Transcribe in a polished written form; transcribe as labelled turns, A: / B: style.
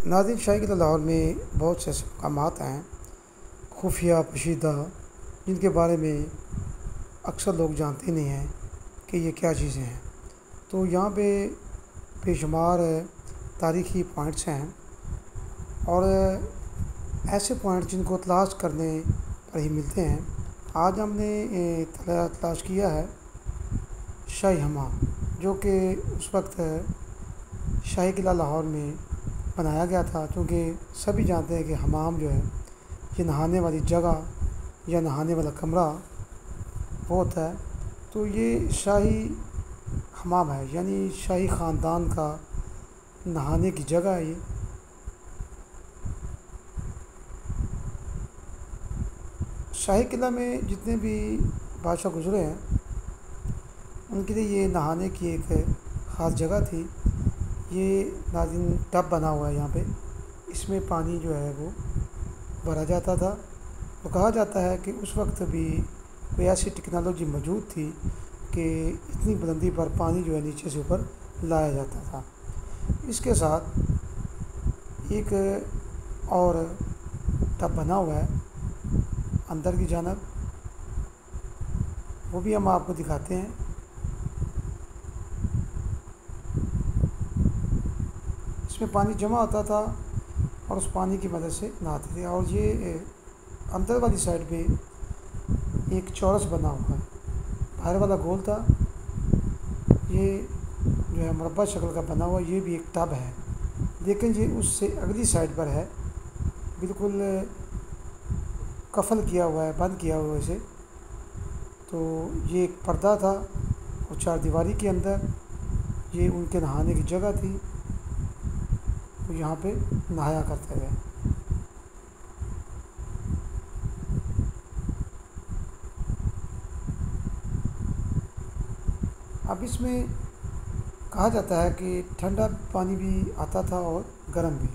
A: नाज़रीन, शाही किला लाहौर में बहुत से ऐसे मकामात हैं खुफिया पोशीदा, जिनके बारे में अक्सर लोग जानते नहीं हैं कि ये क्या चीज़ें हैं। तो यहाँ पे बेशुमार तारीख़ी पॉइंट्स हैं और ऐसे पॉइंट जिनको तलाश करने पर ही मिलते हैं। आज हमने तलाश किया है शाही हमाम, जो कि उस वक्त शाही किला लाहौर में बनाया गया था, क्योंकि सभी जानते हैं कि हमाम जो है ये नहाने वाली जगह या नहाने वाला कमरा वो होता है। तो ये शाही हमाम है, यानी शाही ख़ानदान का नहाने की जगह है ये। शाही किला में जितने भी बादशाह गुज़रे हैं उनके लिए ये नहाने की एक ख़ास जगह थी। ये नाज़रीन टब बना हुआ है यहाँ पे, इसमें पानी जो है वो भरा जाता था। तो कहा जाता है कि उस वक्त भी कोई ऐसी टेक्नोलॉजी मौजूद थी कि इतनी बुलंदी पर पानी जो है नीचे से ऊपर लाया जाता था। इसके साथ एक और टब बना हुआ है अंदर की जानब, वो भी हम आपको दिखाते हैं। इसमें पानी जमा होता था और उस पानी की मदद से नहाते थे। और ये अंदर वाली साइड पे एक चौरस बना हुआ है, बाहर वाला गोल था, ये जो है मुरब्बा शक्ल का बना हुआ, ये भी एक टब है, लेकिन ये उससे अगली साइड पर है, बिल्कुल कफल किया हुआ है, बंद किया हुआ है इसे। तो ये एक पर्दा था और चार दीवारी के अंदर ये उनके नहाने की जगह थी, वो यहाँ पे नहाया करते थे। अब इसमें कहा जाता है कि ठंडा पानी भी आता था और गर्म भी।